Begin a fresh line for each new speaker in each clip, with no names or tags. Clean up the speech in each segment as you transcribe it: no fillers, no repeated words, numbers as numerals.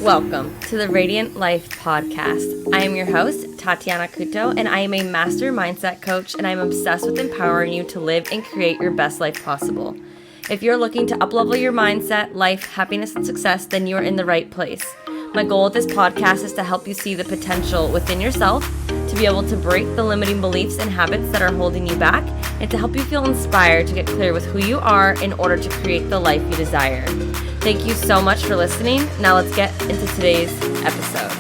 Welcome to the Radiant Life Podcast. I am your host, Tatiana Couto, and I am a master mindset coach, and I'm obsessed with empowering you to live and create your best life possible. If you're looking to uplevel your mindset, life, happiness, and success, then you are in the right place. My goal with this podcast is to help you see the potential within yourself, to be able to break the limiting beliefs and habits that are holding you back, and to help you feel inspired to get clear with who you are in order to create the life you desire. Thank you so much for listening. Now let's get into today's episode.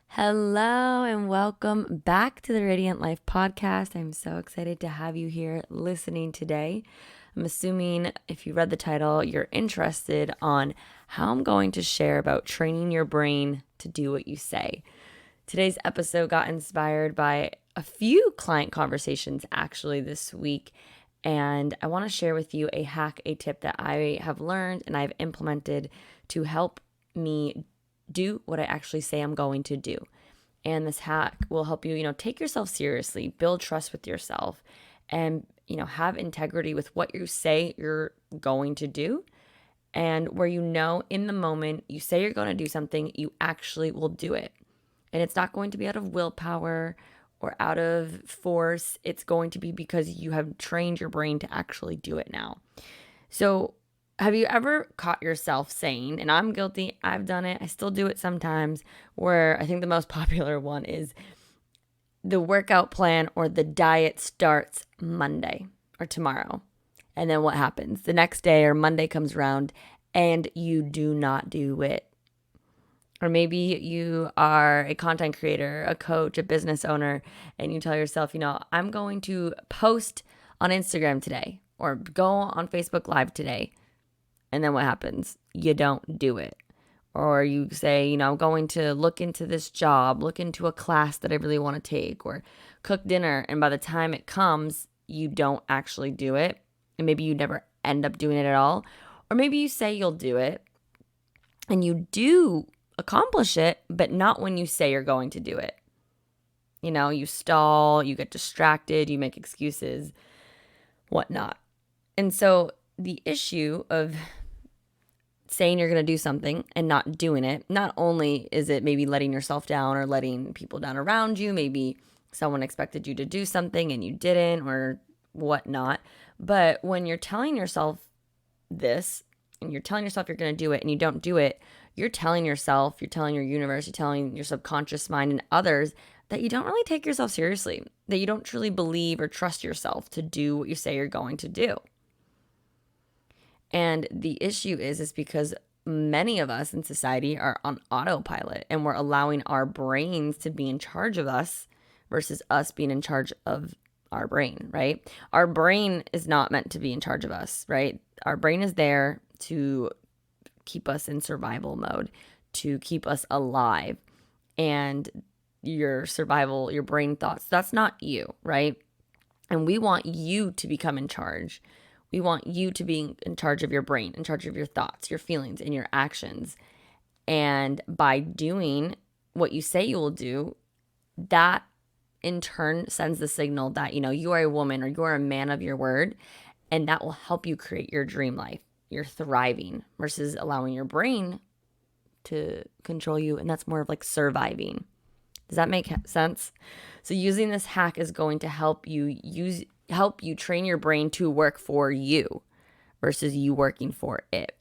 Hello and welcome back to the Radiant Life Podcast. I'm so excited to have you here listening today. I'm assuming if you read the title, you're interested on how I'm going to share about training your brain to do what you say. Today's episode got inspired by a few client conversations actually this week. And I want to share with you a hack, a tip that I have learned and I've implemented to help me do what I actually say I'm going to do. And this hack will help you, take yourself seriously, build trust with yourself, and, have integrity with what you say you're going to do. And where in the moment you say you're going to do something, you actually will do it. And it's not going to be out of willpower or out of force. It's going to be because you have trained your brain to actually do it now. So have you ever caught yourself saying, and I'm guilty, I've done it, I still do it sometimes, where I think the most popular one is the workout plan or the diet starts Monday or tomorrow. And then what happens? The next day or Monday comes around and you do not do it. Or maybe you are a content creator, a coach, a business owner, and you tell yourself, I'm going to post on Instagram today or go on Facebook Live today. And then what happens? You don't do it. Or you say, I'm going to look into this job, look into a class that I really want to take, or cook dinner. And by the time it comes, you don't actually do it. And maybe you never end up doing it at all. Or maybe you say you'll do it and you do accomplish it, but not when you say you're going to do it. You stall, you get distracted, you make excuses, whatnot. And so the issue of saying you're going to do something and not doing it, not only is it maybe letting yourself down or letting people down around you, maybe someone expected you to do something and you didn't or whatnot, but when you're telling yourself this and you're telling yourself you're going to do it and you don't do it, you're telling yourself, you're telling your universe, you're telling your subconscious mind and others that you don't really take yourself seriously, that you don't truly believe or trust yourself to do what you say you're going to do. And the issue is because many of us in society are on autopilot and we're allowing our brains to be in charge of us versus us being in charge of our brain, right? Our brain is not meant to be in charge of us, right? Our brain is there to keep us in survival mode, to keep us alive. And your survival, your brain thoughts, that's not you, right? And we want you to become in charge. We want you to be in charge of your brain, in charge of your thoughts, your feelings, and your actions. And by doing what you say you will do, that in turn sends the signal that, you are a woman or you are a man of your word, and that will help you create your dream life. You're thriving versus allowing your brain to control you. And that's more of like surviving. Does that make sense? So using this hack is going to help you train your brain to work for you versus you working for it.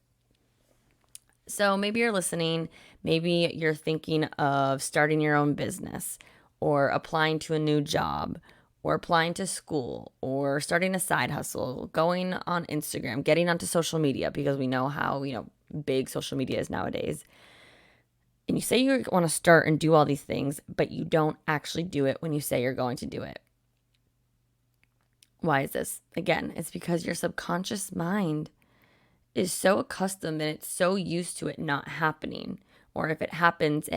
So maybe you're listening, maybe you're thinking of starting your own business or applying to a new job or applying to school or starting a side hustle, going on Instagram, getting onto social media because we know how, big social media is nowadays. And you say you want to start and do all these things, but you don't actually do it when you say you're going to do it. Why is this? Again, it's because your subconscious mind is so accustomed and it's so used to it not happening. Or if it happens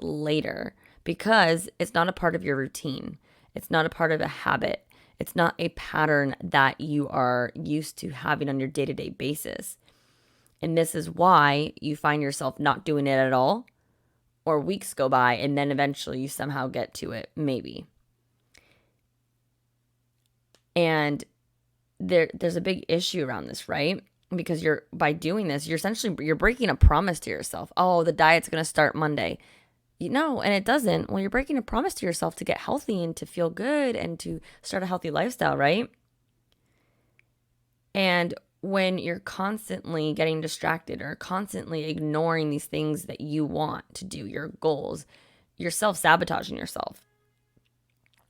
later because it's not a part of your routine. It's not a part of a habit. It's not a pattern that you are used to having on your day-to-day basis. And this is why you find yourself not doing it at all, or weeks go by and then eventually you somehow get to it, maybe. And there's a big issue around this, right? because by doing this, you're breaking a promise to yourself. Oh, the diet's going to start Monday. And it doesn't. Well, you're breaking a promise to yourself to get healthy and to feel good and to start a healthy lifestyle, right? And when you're constantly getting distracted or constantly ignoring these things that you want to do, your goals, you're self-sabotaging yourself,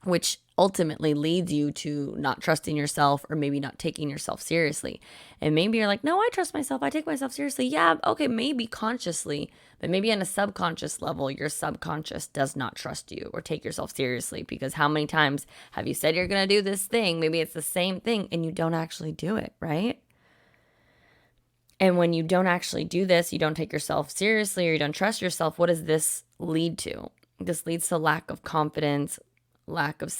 which ultimately leads you to not trusting yourself or maybe not taking yourself seriously. And maybe you're like, no, I trust myself. I take myself seriously. Yeah, okay, maybe consciously, but maybe on a subconscious level, your subconscious does not trust you or take yourself seriously, because how many times have you said you're going to do this thing? Maybe it's the same thing and you don't actually do it, right? And when you don't actually do this, you don't take yourself seriously or you don't trust yourself, what does this lead to? This leads to lack of confidence, lack of,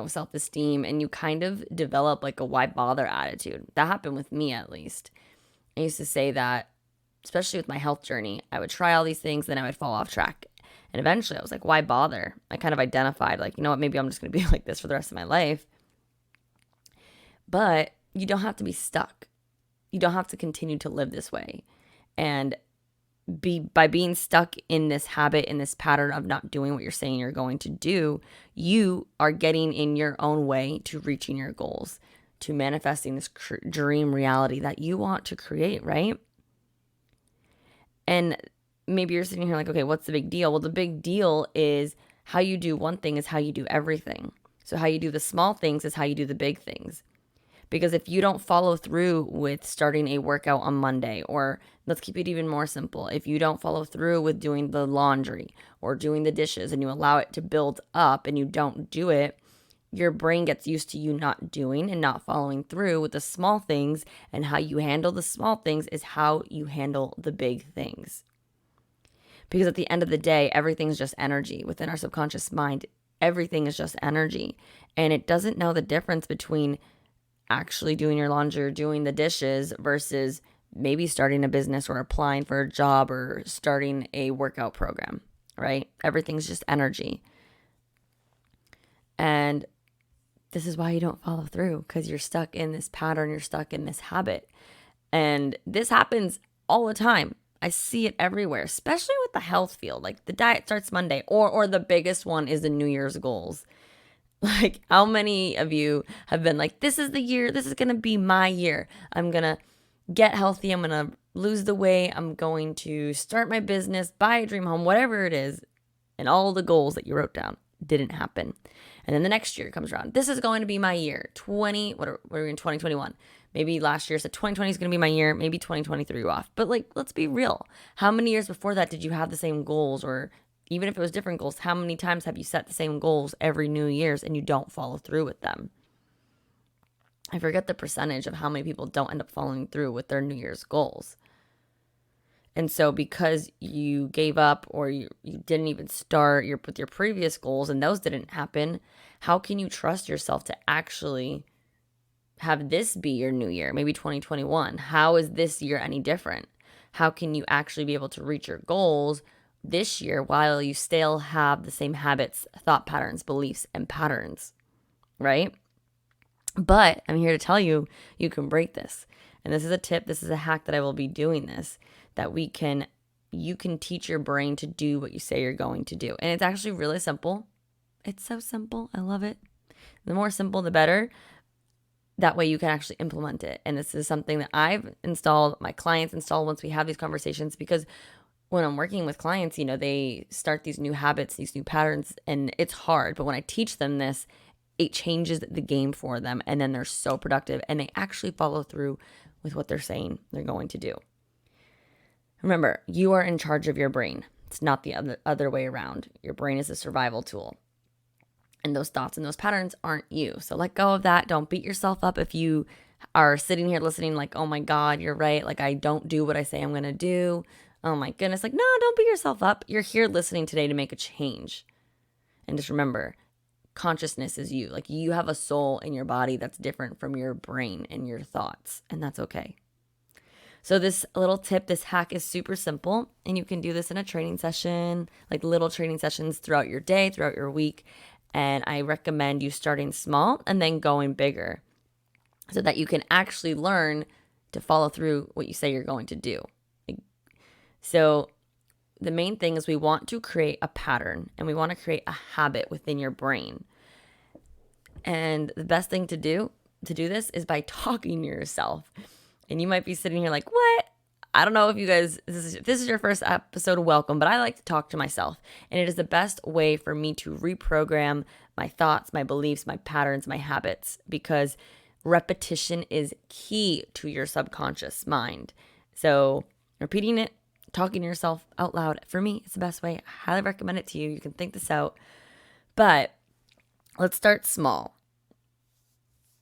self-esteem, and you kind of develop like a why bother attitude. That happened with me, at least. I used to say that, especially with my health journey, I would try all these things, then I would fall off track. And eventually I was like, why bother? I kind of identified like, you know what, maybe I'm just going to be like this for the rest of my life. But you don't have to be stuck. You don't have to continue to live this way. And by being stuck in this habit, in this pattern of not doing what you're saying you're going to do, you are getting in your own way to reaching your goals, to manifesting this dream reality that you want to create, right? And maybe you're sitting here like, okay, what's the big deal? Well, the big deal is how you do one thing is how you do everything. So how you do the small things is how you do the big things. Because if you don't follow through with starting a workout on Monday, or let's keep it even more simple, if you don't follow through with doing the laundry or doing the dishes and you allow it to build up and you don't do it, your brain gets used to you not doing and not following through with the small things, and how you handle the small things is how you handle the big things. Because at the end of the day, everything's just energy. Within our subconscious mind, everything is just energy. And it doesn't know the difference between actually doing your laundry or doing the dishes versus maybe starting a business or applying for a job or starting a workout program, right? Everything's just energy. And this is why you don't follow through, because you're stuck in this pattern, you're stuck in this habit. And this happens all the time. I see it everywhere, especially with the health field. Like the diet starts Monday, or the biggest one is the New Year's goals. Like, how many of you have been like, this is the year, this is going to be my year. I'm going to get healthy. I'm going to lose the weight. I'm going to start my business, buy a dream home, whatever it is. And all the goals that you wrote down didn't happen. And then the next year comes around. This is going to be my year. What are we in 2021? Maybe last year said 2020 is going to be my year. Maybe 2023 off. But like, let's be real. How many years before that did you have the same goals? Or even if it was different goals, how many times have you set the same goals every New Year's and you don't follow through with them? I forget the percentage of how many people don't end up following through with their New Year's goals. And so because you gave up or you didn't even start with your previous goals and those didn't happen, how can you trust yourself to actually have this be your new year, maybe 2021? How is this year any different? How can you actually be able to reach your goals this year while you still have the same habits, thought patterns, beliefs, and patterns, right? But I'm here to tell you, you can break this. And this is a tip, this is a hack that I will be doing this, that you can teach your brain to do what you say you're going to do. And it's actually really simple. It's so simple. I love it. The more simple, the better. That way you can actually implement it. And this is something that I've installed, my clients install once we have these conversations, because when I'm working with clients, they start these new habits, these new patterns, and it's hard. But when I teach them this, it changes the game for them. And then they're so productive and they actually follow through with what they're saying they're going to do. Remember, you are in charge of your brain. It's not the other way around. Your brain is a survival tool. And those thoughts and those patterns aren't you. So let go of that. Don't beat yourself up if you are sitting here listening like, oh my God, you're right. Like, I don't do what I say I'm going to do. Oh my goodness. Like, no, don't beat yourself up. You're here listening today to make a change. And just remember, consciousness is you. Like, you have a soul in your body that's different from your brain and your thoughts. And that's okay. So this little tip, this hack is super simple, and you can do this in a training session, like little training sessions throughout your day, throughout your week. And I recommend you starting small and then going bigger so that you can actually learn to follow through what you say you're going to do. So the main thing is we want to create a pattern and we want to create a habit within your brain. And the best thing to do this is by talking to yourself. And you might be sitting here like, what? I don't know if you guys, this is your first episode, welcome, but I like to talk to myself. And it is the best way for me to reprogram my thoughts, my beliefs, my patterns, my habits, because repetition is key to your subconscious mind. So repeating it, talking to yourself out loud, for me, it's the best way. I highly recommend it to you. You can think this out. But let's start small.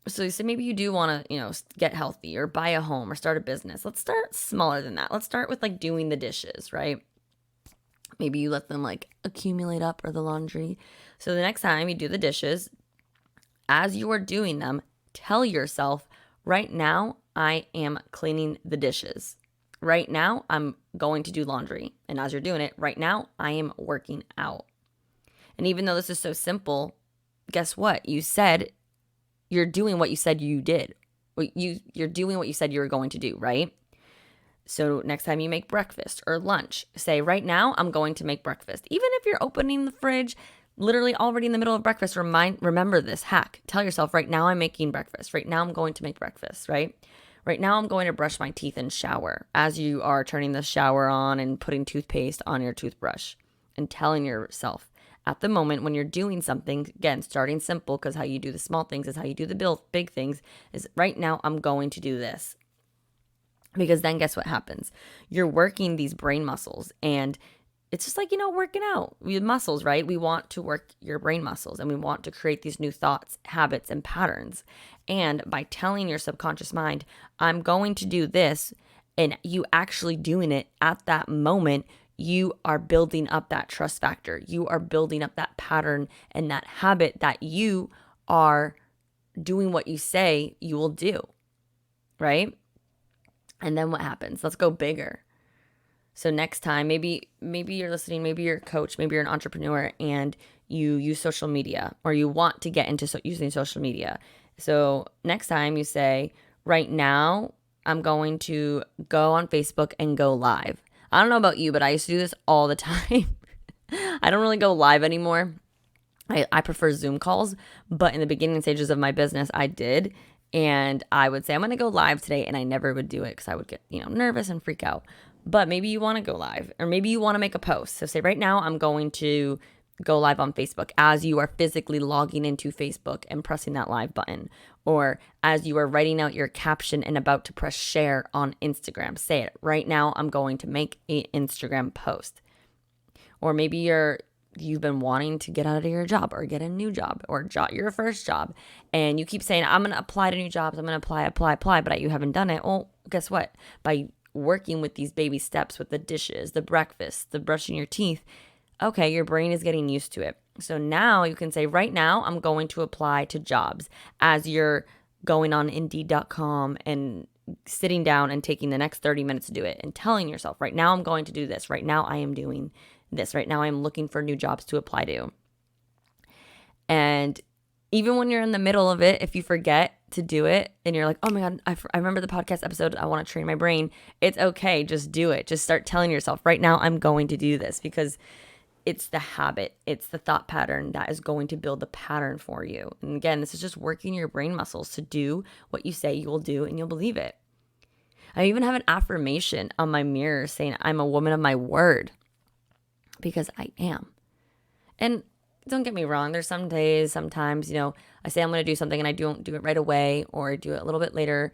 So you say maybe you do want to, get healthy or buy a home or start a business. Let's start smaller than that. Let's start with like doing the dishes, right? Maybe you let them like accumulate up, or the laundry. So the next time you do the dishes, as you are doing them, tell yourself, right now I am cleaning the dishes. Right now I'm going to do laundry. And as you're doing it, right now I am working out. And even though this is so simple, guess what? You said you're doing what you said you did. You're doing what you said you were going to do, right? So next time you make breakfast or lunch, say, right now I'm going to make breakfast. Even if you're opening the fridge, literally already in the middle of breakfast, remember this hack. Tell yourself, right now I'm making breakfast. Right now I'm going to make breakfast, right? Right now I'm going to brush my teeth and shower, as you are turning the shower on and putting toothpaste on your toothbrush, and telling yourself, at the moment when you're doing something, again, starting simple, because how you do the small things is how you do the big things, is right now I'm going to do this. Because then guess what happens? You're working these brain muscles, and it's just like, working out. We have muscles, right? We want to work your brain muscles, and we want to create these new thoughts, habits, and patterns. And by telling your subconscious mind, I'm going to do this, and you actually doing it at that moment, you are building up that trust factor. You are building up that pattern and that habit that you are doing what you say you will do, right? And then what happens? Let's go bigger. So next time, maybe you're listening, maybe you're a coach, maybe you're an entrepreneur, and you use social media, or you want to get into using social media. So next time you say, right now, I'm going to go on Facebook and go live. I don't know about you, but I used to do this all the time. I don't really go live anymore. I prefer Zoom calls, but in the beginning stages of my business, I did. And I would say, I'm going to go live today, and I never would do it because I would get, nervous and freak out. But maybe you want to go live, or maybe you want to make a post. So say, right now, I'm going to go live on Facebook, as you are physically logging into Facebook and pressing that live button, or as you are writing out your caption and about to press share on Instagram. Say it, right now I'm going to make an Instagram post. Or maybe you've been wanting to get out of your job or get a new job, or your first job, and you keep saying, I'm going to apply to new jobs, I'm going to apply, but you haven't done it. Well, guess what? By working with these baby steps, with the dishes, the breakfast, the brushing your teeth, okay, your brain is getting used to it. So now you can say, right now I'm going to apply to jobs, as you're going on Indeed.com and sitting down and taking the next 30 minutes to do it, and telling yourself, right now I'm going to do this. Right now I am doing this. Right now I'm looking for new jobs to apply to. And even when you're in the middle of it, if you forget to do it and you're like, oh my God, I remember the podcast episode, I want to train my brain. It's okay. Just do it. Just start telling yourself, right now I'm going to do this, because it's the habit, it's the thought pattern that is going to build the pattern for you. And again, this is just working your brain muscles to do what you say you will do, and you'll believe it. I even have an affirmation on my mirror saying, I'm a woman of my word, because I am. And don't get me wrong, there's some days, sometimes, I say I'm going to do something and I don't do it right away, or I do it a little bit later.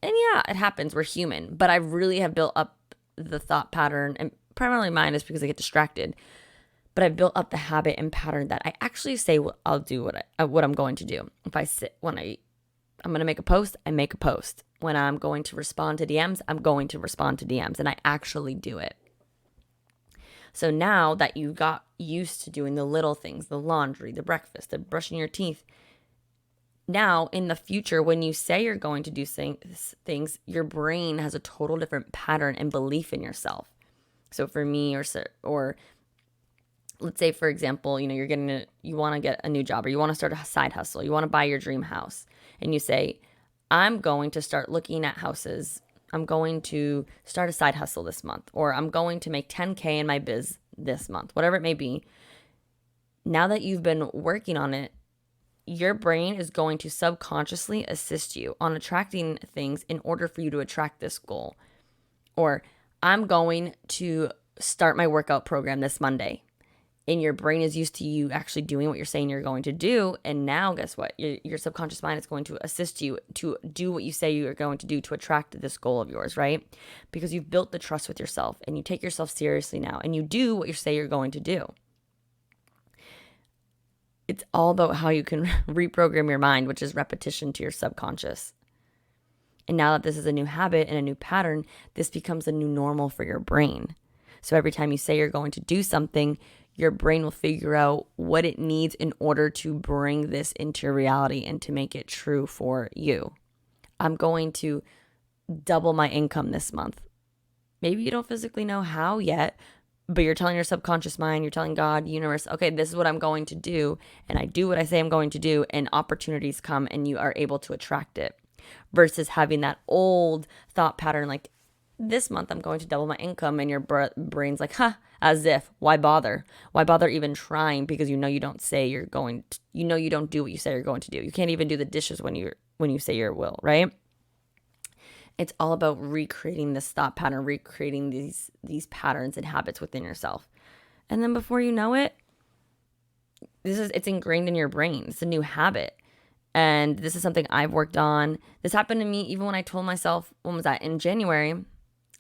And yeah, it happens. We're human. But I really have built up the thought pattern, and primarily mine is because I get distracted. But I've built up the habit and pattern that I actually say I'll do what I'm going to do. If I'm going to make a post, I make a post. When I'm going to respond to DMs, I'm going to respond to DMs, and I actually do it. So now that you got used to doing the little things, the laundry, the breakfast, the brushing your teeth, now in the future, when you say you're going to do things, your brain has a total different pattern and belief in yourself. So for me, or let's say, for example, you want to get a new job, or you want to start a side hustle, you want to buy your dream house, and you say, I'm going to start looking at houses. I'm going to start a side hustle this month, or I'm going to make 10K in my biz this month, whatever it may be. Now that you've been working on it, your brain is going to subconsciously assist you on attracting things in order for you to attract this goal. Or I'm going to start my workout program this Monday. And your brain is used to you actually doing what you're saying you're going to do. And now guess what? Your subconscious mind is going to assist you to do what you say you're going to do to attract this goal of yours, right? Because you've built the trust with yourself and you take yourself seriously now and you do what you say you're going to do. It's all about how you can reprogram your mind, which is repetition to your subconscious. And now that this is a new habit and a new pattern, this becomes a new normal for your brain. So every time you say you're going to do something, your brain will figure out what it needs in order to bring this into reality and to make it true for you. I'm going to double my income this month. Maybe you don't physically know how yet, but you're telling your subconscious mind, you're telling God, universe, okay, this is what I'm going to do. And I do what I say I'm going to do, and opportunities come and you are able to attract it. Versus having that old thought pattern like, this month I'm going to double my income, and your brain's like, as if, why bother? Why bother even trying? Because you know you don't say you're going to, you know you don't do what you say you're going to do. You can't even do the dishes when you say you will, right? It's all about recreating this thought pattern, recreating these patterns and habits within yourself. And then before you know it, it's ingrained in your brain. It's a new habit. And this is something I've worked on. This happened to me even when I told myself, when was that? In January,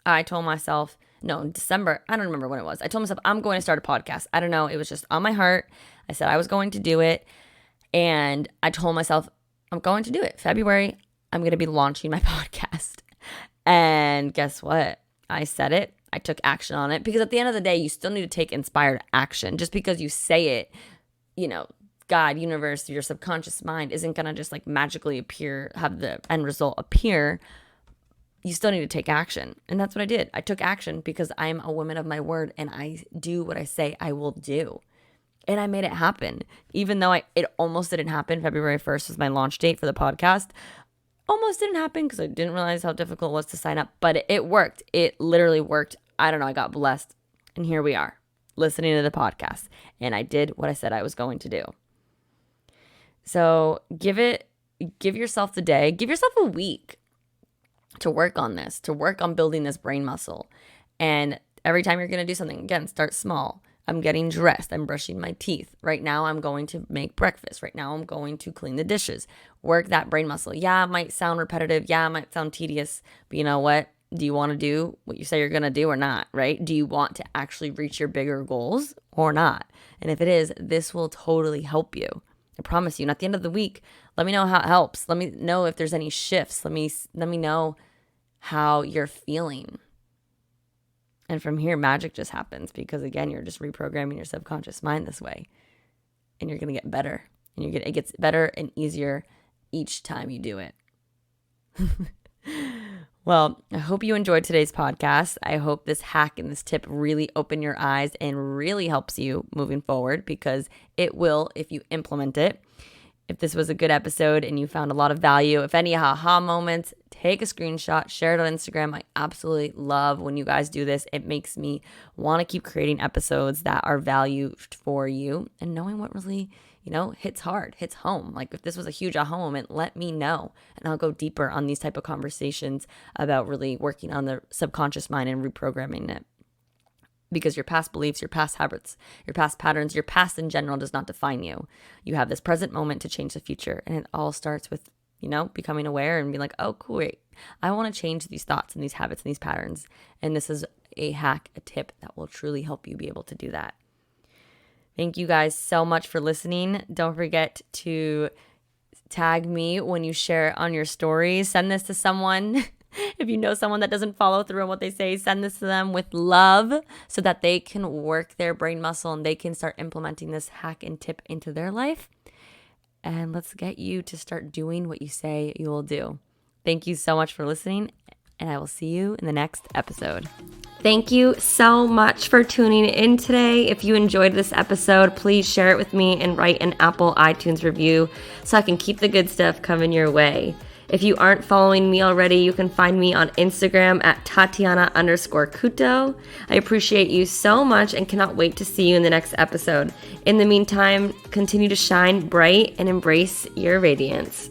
I told myself, no, in December, I don't remember when it was. I told myself, I'm going to start a podcast. I don't know. It was just on my heart. I said I was going to do it. And I told myself, I'm going to do it. February, I'm going to be launching my podcast. And guess what? I said it. I took action on it, because at the end of the day, you still need to take inspired action. Just because you say it, God, universe, your subconscious mind isn't going to just like magically appear, have the end result appear. You still need to take action. And that's what I did. I took action because I'm a woman of my word and I do what I say I will do. And I made it happen. Even though it almost didn't happen. February 1st was my launch date for the podcast. Almost didn't happen because I didn't realize how difficult it was to sign up. But it worked. It literally worked. I don't know. I got blessed. And here we are, listening to the podcast. And I did what I said I was going to do. So give yourself the day, give yourself a week to work on this, to work on building this brain muscle. And every time you're going to do something, again, start small. I'm getting dressed. I'm brushing my teeth. Right now, I'm going to make breakfast. Right now, I'm going to clean the dishes. Work that brain muscle. Yeah, it might sound repetitive. Yeah, it might sound tedious. But you know what? Do you want to do what you say you're going to do or not, right? Do you want to actually reach your bigger goals or not? And if it is, this will totally help you. I promise you. And at the end of the week, let me know how it helps. Let me know if there's any shifts. Let me know how you're feeling. And from here, magic just happens because, again, you're just reprogramming your subconscious mind this way. And you're going to get better. And it gets better and easier each time you do it. Well, I hope you enjoyed today's podcast. I hope this hack and this tip really open your eyes and really helps you moving forward, because it will if you implement it. If this was a good episode and you found a lot of value, if any aha moments, take a screenshot, share it on Instagram. I absolutely love when you guys do this. It makes me want to keep creating episodes that are value for you, and knowing what really, hits hard, hits home. Like if this was a huge aha moment, let me know. And I'll go deeper on these type of conversations about really working on the subconscious mind and reprogramming it. Because your past beliefs, your past habits, your past patterns, your past in general does not define you. You have this present moment to change the future. And it all starts with, becoming aware and being like, oh, cool, wait, I want to change these thoughts and these habits and these patterns. And this is a hack, a tip that will truly help you be able to do that. Thank you guys so much for listening. Don't forget to tag me when you share it on your stories. Send this to someone. If you know someone that doesn't follow through on what they say, send this to them with love so that they can work their brain muscle and they can start implementing this hack and tip into their life. And let's get you to start doing what you say you will do. Thank you so much for listening, and I will see you in the next episode. Thank you so much for tuning in today. If you enjoyed this episode, please share it with me and write an Apple iTunes review so I can keep the good stuff coming your way.
If you aren't following me already, you can find me on Instagram at Tatiana_Couto. I appreciate you so much and cannot wait to see you in the next episode. In the meantime, continue to shine bright and embrace your radiance.